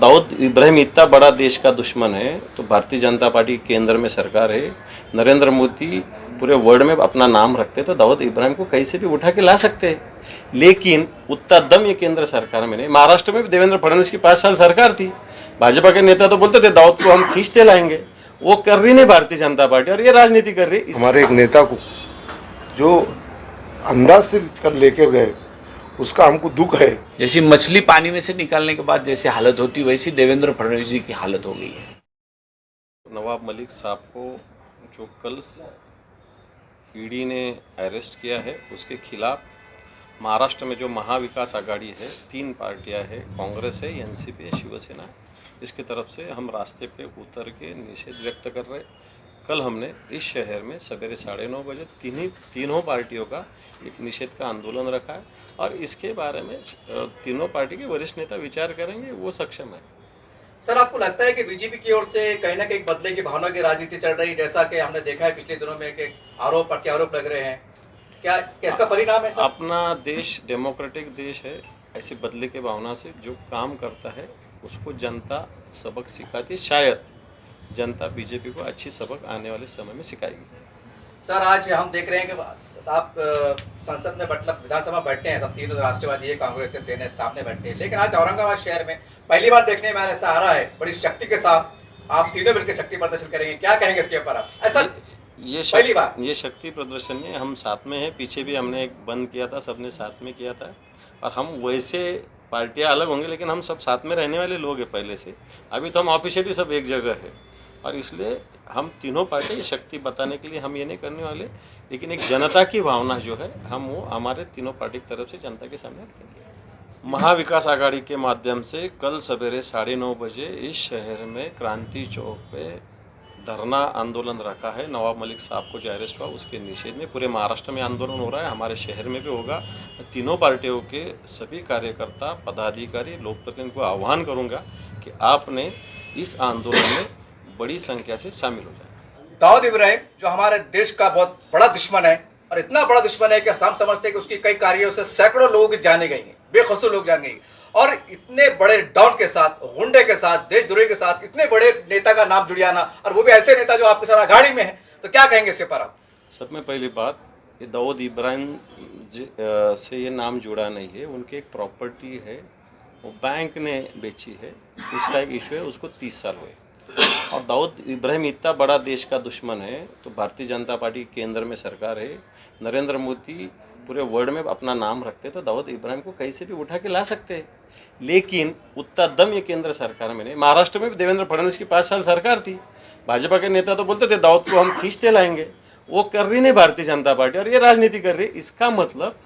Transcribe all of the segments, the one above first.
दाऊद इब्राहिम इतना बड़ा देश का दुश्मन है तो भारतीय जनता पार्टी केंद्र में सरकार है, नरेंद्र मोदी पूरे वर्ल्ड में अपना नाम रखते तो दाऊद इब्राहिम को कहीं से भी उठा के ला सकते हैं, लेकिन उतना दम ये केंद्र सरकार में नहीं। महाराष्ट्र में भी देवेंद्र फडणवीस की 5 साल सरकार थी, भाजपा के नेता तो बोलते थे दाऊद को हम खींचते लाएंगे, वो कर रही नहीं भारतीय जनता पार्टी और ये राजनीति कर रही। हमारे एक नेता को जो अंदाज से कर लेकर गए उसका हमको दुख है। जैसी मछली पानी में से निकालने के बाद जैसे हालत होती वैसी देवेंद्र फडणवीस जी की हालत हो गई है। नवाब मलिक साहब को जो कल ईडी ने अरेस्ट किया है उसके खिलाफ महाराष्ट्र में जो महाविकास आघाड़ी है, 3 पार्टियां हैं, कांग्रेस है, एनसीपी है, शिवसेना, इसकी तरफ से हम रास्ते पे उतर के निषेध व्यक्त कर रहे। कल हमने इस शहर में सवेरे 9:30 बजे तीनों पार्टियों का एक निषेध का आंदोलन रखा है और इसके बारे में तीनों पार्टी के वरिष्ठ नेता विचार करेंगे, वो सक्षम है। सर, आपको लगता है कि बीजेपी की ओर से कहीं ना कहीं बदले की भावना की राजनीति चल रही है, जैसा कि हमने देखा है पिछले दिनों में कि आरोप प्रत्यारोप लग रहे हैं, क्या इसका परिणाम है सर? अपना देश डेमोक्रेटिक देश है, ऐसे बदले के भावना से जो काम करता है उसको जनता सबक सिखाती है। शायद जनता बीजेपी को अच्छी सबक आने वाले समय में सिखाएगी। सर, आज हम देख रहे हैं कि आप संसद में मतलब विधानसभा बैठते हैं, सब तीनों राष्ट्रवादी है, कांग्रेस के सेने सामने बैठते हैं, लेकिन आज औरंगाबाद शहर में पहली बार देखने में ऐसा आ रहा है, बड़ी शक्ति के साथ आप तीनों मिलकर शक्ति प्रदर्शन करेंगे, क्या कहेंगे इसके ऊपर आप? ऐसा पहली बार ये शक्ति प्रदर्शन में हम साथ में हैं, पीछे भी हमने एक बंद किया था, सबने साथ में किया था और हम वैसे पार्टियां अलग होंगे लेकिन हम सब साथ में रहने वाले लोग हैं पहले से। अभी तो हम ऑफिशियली सब एक जगह है और इसलिए हम तीनों पार्टी शक्ति बताने के लिए हम ये नहीं करने वाले, लेकिन एक जनता की भावना जो है हम वो हमारे तीनों पार्टी की तरफ से जनता के सामने रखेंगे। महाविकास आघाड़ी के माध्यम से कल सवेरे 9:30 बजे इस शहर में क्रांति चौक पे धरना आंदोलन रखा है। नवाब मलिक साहब को जो अरेस्ट हुआ उसके निषेध में पूरे महाराष्ट्र में आंदोलन हो रहा है, हमारे शहर में भी होगा। तीनों पार्टियों के सभी कार्यकर्ता, पदाधिकारी, लोक प्रतिनिधियों को आह्वान करूंगा कि आपने इस आंदोलन में बड़ी संख्या से शामिल हो जाए। दाऊद इब्राहिम जो हमारे देश का बहुत बड़ा दुश्मन है और इतना बड़ा दुश्मन है कि हम समझते हैं कि उसकी कई कार्यों से सैकड़ों लोग जाने गए हैं, बेखसूर लोग जान गए, और इतने बड़े डॉन के साथ, गुंडे के साथ, देशद्रोही के साथ इतने बड़े नेता का नाम जुड़ियाना, और वो भी ऐसे नेता जो आपके साथ आघाड़ी में है, तो क्या कहेंगे इसके पर आप? सब में पहली बात, ये दाऊद इब्राहिम से ये नाम जुड़ा नहीं है, उनकी एक प्रॉपर्टी है, वो बैंक ने बेची है, उसका एक इशू है, उसको 30 साल हुए। और दाऊद इब्राहिम इतना बड़ा देश का दुश्मन है तो भारतीय जनता पार्टी केंद्र में सरकार है, नरेंद्र मोदी पूरे वर्ल्ड में अपना नाम रखते तो दाऊद इब्राहिम को कहीं से भी उठा के ला सकते हैं, लेकिन उतना दम ये केंद्र सरकार में नहीं। महाराष्ट्र में भी देवेंद्र फडणवीस की 5 साल सरकार थी, भाजपा के नेता तो बोलते थे दाऊद को हम खींचते लाएंगे, वो कर रही नहीं भारतीय जनता पार्टी और ये राजनीति कर रही। इसका मतलब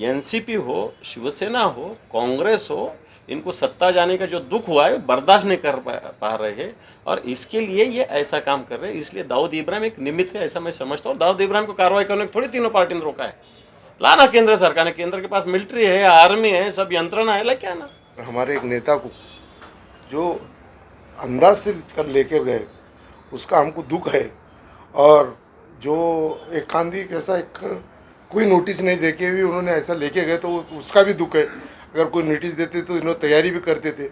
एनसीपी हो, शिवसेना हो, कांग्रेस हो, इनको सत्ता जाने का जो दुख हुआ है बर्दाश्त नहीं कर पा रहे हैं और इसके लिए ये ऐसा काम कर रहे हैं। इसलिए दाऊद इब्राहिम एक निमित्त है, ऐसा मैं समझता हूँ। दाऊद इब्राहिम को कार्रवाई करने को थोड़ी तीनों पार्टी ने रोका है, लाना केंद्र सरकार ने, केंद्र के पास मिलिट्री है, आर्मी है, सब यंत्रणा है, क्या ना। हमारे एक नेता को जो अंदाज से कर लेकर गए उसका हमको दुख है, और जो एक आंधी कैसा एक कोई नोटिस नहीं देके भी उन्होंने ऐसा लेके गए तो उसका भी दुख है। अगर कोई नोटिस देते तो इन्होंने तैयारी भी करते थे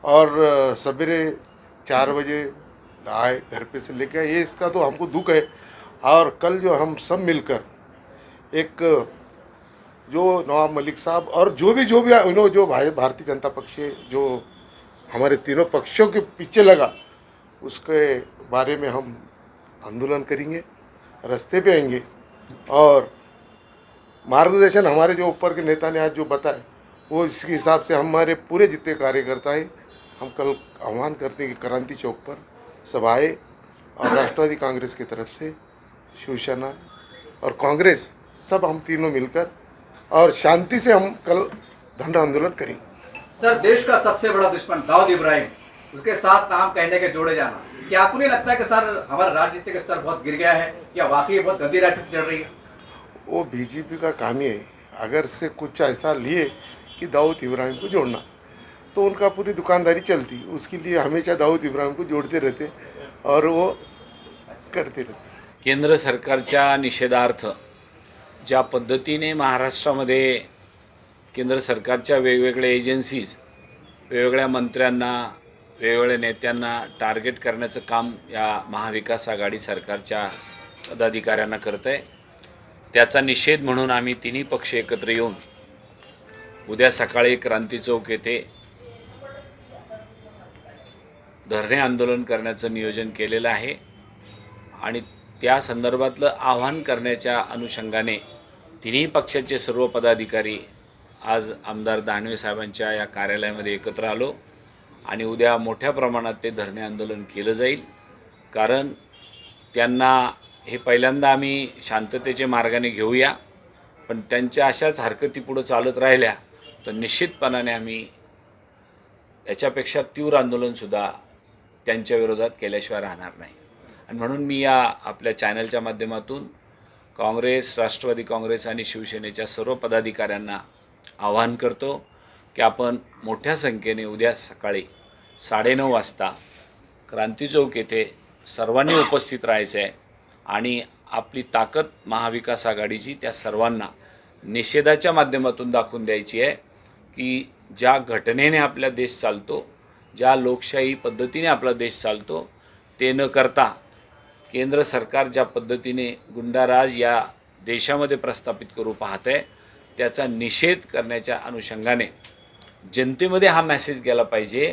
और सवेरे 4 बजे आए, घर पे से लेके आए, ये इसका तो हमको दुख है। और कल जो हम सब मिलकर एक जो नवाब मलिक साहब और जो भी इन्होंने जो भारतीय जनता पक्ष जो हमारे तीनों पक्षों के पीछे लगा, उसके बारे में हम आंदोलन करेंगे, रास्ते पे आएंगे और मार्गदर्शन हमारे जो ऊपर के नेता ने आज जो बताया वो इसके हिसाब से हमारे पूरे जितने कार्यकर्ता हैं, हम कल आह्वान करते हैं कि क्रांति चौक पर सभाएं और राष्ट्रवादी कांग्रेस की तरफ से शिवसेना और कांग्रेस सब हम तीनों मिलकर और शांति से हम कल धरना आंदोलन करेंगे। सर, देश का सबसे बड़ा दुश्मन दाऊद इब्राहिम, उसके साथ नाम कहने के जोड़े जाना, क्या आपको नहीं लगता है कि सर हमारा राजनीतिक स्तर बहुत गिर गया है या वाकई बहुत गंदी राजनीति चल रही है? वो बीजेपी का काम ही है, अगर से कुछ ऐसा लिए कि दाऊद इब्राहिम को जोड़ना, तो उनका पूरी दुकानदारी चलती, उसके लिए हमेशा दाऊद इब्राहिम को जोड़ते रहते और वो करते रहते। केंद्र सरकारच्या निषेधार्थ ज्या पद्धतीने महाराष्ट्रामध्ये केंद्र सरकारच्या वेगवेगळ्या एजन्सीज वेगवेगळ्या मंत्र्यांना, वेगवेगळ्या नेत्यांना टार्गेट करण्याचं काम या महाविकास आघाडी सरकारच्या पदाधिकाऱ्यांना करत आहे. त्याचा निषेध म्हणून आम्ही तिन्ही पक्ष एकत्र येऊन उद्या सकाळी क्रांती चौक येथे धरणे आंदोलन करण्याचं नियोजन केलेलं आहे आणि त्या संदर्भातलं आवाहन करण्याच्या अनुषंगाने तिन्ही पक्षाचे सर्व पदाधिकारी आज आमदार दानवे साहेबांच्या या कार्यालयामध्ये एकत्र आलो आणि उद्या मोठ्या प्रमाणात ते धरणे आंदोलन केलं जाईल. कारण त्यांना हे पहिल्यांदा आम्ही शांततेचे मार्गाने घेऊया, पण त्यांच्या अशाच हरकती पुढे चालत राहिल्या तर निश्चितपणाने आम्ही याच्यापेक्षा तीव्र आंदोलनसुद्धा त्यांच्या विरोधात केल्याशिवाय राहणार नाही. आणि म्हणून मी या आपल्या चॅनलच्या माध्यमातून काँग्रेस, राष्ट्रवादी काँग्रेस आणि शिवसेनेच्या सर्व पदाधिकाऱ्यांना आवाहन करतो की आपण मोठ्या संख्येने उद्या सकाळी 9:30 वाजता क्रांती चौक येथे सर्वांनी उपस्थित राहायचं आहे आणि आपली ताकद महाविकास आघाडीची त्या सर्वांना निषेधाच्या माध्यमातून दाखवून द्यायची आहे की ज्या घटनेने आपला देश चालतो, ज्या लोकशाही पद्धतीने आपला देश चालतो, ते न करता केंद्र सरकार ज्या पद्धतीने गुंडाराज या देशामध्ये प्रस्थापित करू पाहत आहे त्याचा निषेध करण्याच्या अनुषंगाने जनतेमध्ये हा मेसेज गेला पाहिजे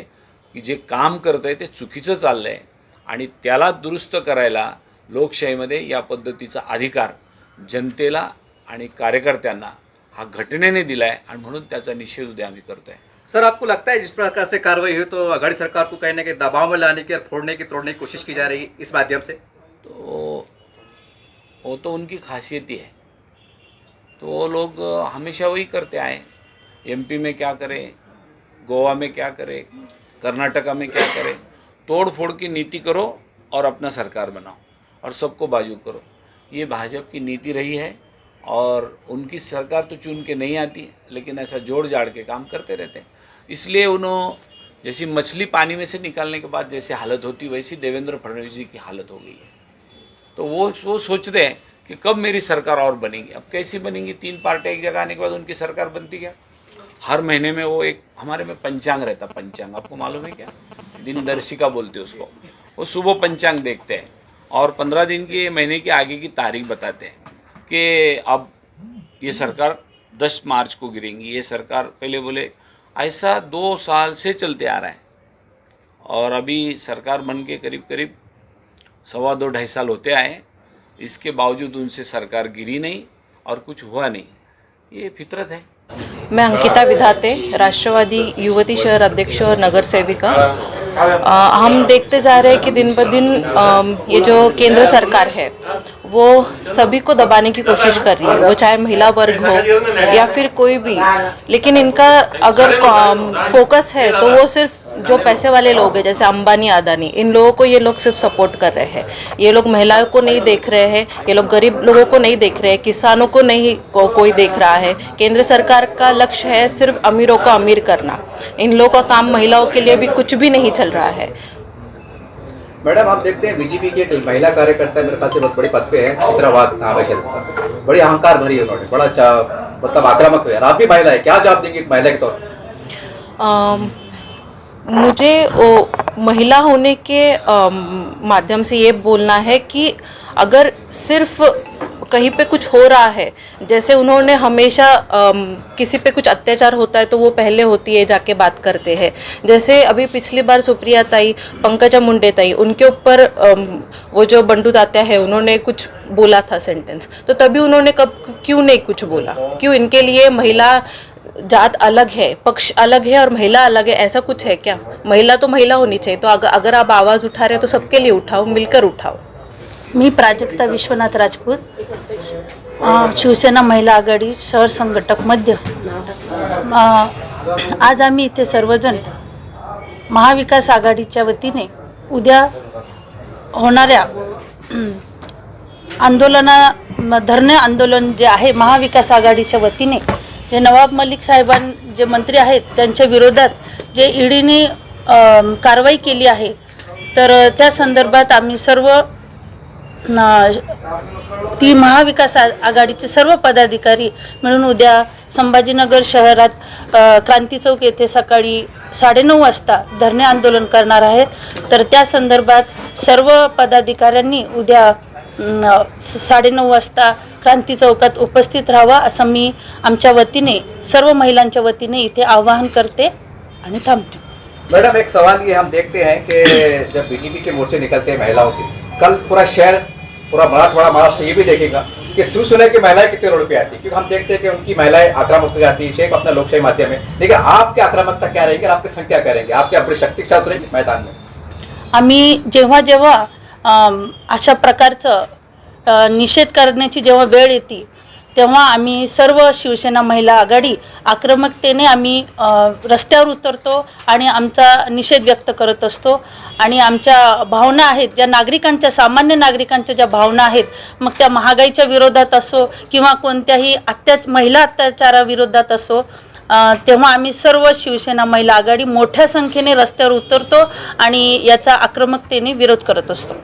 की जे काम करत आहे ते चुकीचं चाललं आहे आणि त्याला दुरुस्त करायला लोकशाहीमध्ये या पद्धतीचा अधिकार जनतेला आणि कार्यकर्त्यांना हा घटनेने दिला आहे आणि म्हणून त्याचा निषेध उद्या आम्ही करतो आहे. सर, आपको लगता है जिस प्रकार से कार्रवाई हुई तो आघाड़ी सरकार को कहीं ना कहीं दबाव में लाने की और फोड़ने की, तोड़ने की कोशिश की जा रही है इस माध्यम से? तो वो तो उनकी खासियत ही है. तो वो लोग हमेशा वही करते आए. एमपी में क्या करे, गोवा में क्या करे, कर्नाटका में क्या करे, तोड़ फोड़ की नीति करो और अपना सरकार बनाओ और सबको बाजू करो. ये भाजपा की नीति रही है और उनकी सरकार तो चुन के नहीं आती, लेकिन ऐसा जोड़ जाड़ के काम करते रहते हैं. इसलिए उन्होंने जैसी मछली पानी में से निकालने के बाद जैसे हालत होती वैसी देवेंद्र फडणवीस जी की हालत हो गई है. तो वो सोचते हैं कि कब मेरी सरकार और बनेगी. अब कैसी बनेगी? 3 पार्टियां एक जगह आने के बाद उनकी सरकार बनती क्या? हर महीने में वो एक हमारे में पंचांग रहता. पंचांग आपको मालूम है क्या? दिनदर्शिका बोलते हैं उसको. वो सुबह पंचांग देखते हैं और 15 दिन के महीने के आगे की तारीख बताते हैं कि अब ये सरकार 10 मार्च को गिरेंगी. ये सरकार पहले बोले. ऐसा 2 साल से चलते आ रहा है और अभी सरकार बन के करीब करीब 2.5 साल होते आए. इसके बावजूद उनसे सरकार गिरी नहीं और कुछ हुआ नहीं. ये फितरत है. मैं अंकिता विधाते, राष्ट्रवादी युवती शहर अध्यक्ष और नगर सेविका. हम देखते जा रहे हैं कि दिन ब दिन ये जो केंद्र सरकार है वो सभी को दबाने की कोशिश कर रही है, वो चाहे महिला वर्ग हो या फिर कोई भी. लेकिन इनका अगर फोकस है तो वो सिर्फ जो पैसे वाले लोग हैं जैसे अंबानी, अदानी, इन लोगों को ये लोग सिर्फ सपोर्ट कर रहे हैं. ये लोग महिलाओं को नहीं देख रहे हैं, ये लोग गरीब लोगों को नहीं देख रहे हैं, किसानों को नहीं कोई देख रहा है. केंद्र सरकार का लक्ष्य है सिर्फ अमीरों को अमीर करना. इन लोगों का काम महिलाओं के लिए भी कुछ भी नहीं चल रहा है. मैडम, आप देखते हैं बीजेपी की एक महिला कार्यकर्ता मेरे ख्याल से बहुत बड़ी पद पे है, चित्रावाद नाम है शायद. बड़ी अहंकार भरी है उन्होंने, बड़ा मतलब आक्रामक है. आप भी महिला है, क्या जवाब देंगे एक महिला के तौर पर? मुझे महिला होने के माध्यम से ये बोलना है कि अगर सिर्फ कहीं पे कुछ हो रहा है, जैसे उन्होंने हमेशा किसी पे कुछ अत्याचार होता है तो वो पहले होती है जाके बात करते हैं. जैसे अभी पिछली बार सुप्रिया ताई, पंकजा मुंडे ताई, उनके ऊपर वो जो बंडू दात्या है उन्होंने कुछ बोला था सेंटेंस, तो तभी उन्होंने क्यों नहीं कुछ बोला? क्यों इनके लिए महिला जात अलग है, पक्ष अलग है और महिला अलग है, ऐसा कुछ है क्या? महिला तो महिला होनी चाहिए. तो अगर आप आवाज़ उठा रहे हो तो सबके लिए उठाओ, मिलकर उठाओ. मी प्राजक्ता विश्वनाथ राजपूत, शिवसेना महिला आघाडी शहर संघटक मध्य. आज आम्ही इथे सर्वजण महाविकास आघाडीच्या वतीने उद्या होणाऱ्या धरणे आंदोलन जे आहे महाविकास आघाडीच्या वतीने, जे नवाब मलिक साहेबां जे मंत्री आहेत त्यांच्या विरोधात जे ईडीने कारवाई केली आहे, तर त्या संदर्भात आम्ही सर्व ती महाविकास आघाडीचे सर्व पदाधिकारी मिळून उद्या संभाजीनगर शहरात क्रांती चौक येथे सकाळी 9:30 वाजता धरणे आंदोलन करणार आहेत। तर त्या संदर्भात सर्व पदाधिकाऱ्यांनी उद्या 9:30 वाजता क्रांती चौकात उपस्थित राहावा असं मी आमच्या वतीने सर्व महिलांच्या वतीने इथे आवाहन करते आणि थांबते। मैडम, एक सवाल ये हम देखते हैं कि जब बीजेपी के मोर्चे निकलते हैं महिलाओं के, कल पूरा शहर, पूरा मराठवाड़ा, महाराष्ट्र ये भी देखेगा कि शिवसेना की महिलाएं कितने रोड पे आती है, क्योंकि हम देखते हैं कि उनकी महिलाएं आक्रामक हो जाती है शेख अपना लोकशाही माध्यम में। लेकिन आपकी आक्रामकता क्या रहेगी, आपकी संख्या क्या रहेगी, आपकी अपनी शक्ति के साथ रहेगी मैदान में? आम्ही जेव्हा जेव्हा अशा प्रकारचं निषेध करण्याची जेव्हा वेळ येते तेव्हा आम्ही सर्व शिवसेना महिला आघाडी आक्रमकतेने आम्ही रस्त्यावर उतरतो आणि आमचा निषेध व्यक्त करत असतो। आणि आमच्या भावना आहेत, ज्या नागरिकांच्या, सामान्य नागरिकांच्या ज्या भावना आहेत, मग त्या महागाईच्या विरोधात असो किंवा कोणत्याही महिला अत्याचाराविरोधात असो, तेव्हा आम्ही सर्व शिवसेना महिला आघाडी मोठ्या संख्येने रस्त्यावर उतरतो आणि याचा आक्रमकतेने विरोध करत असतो।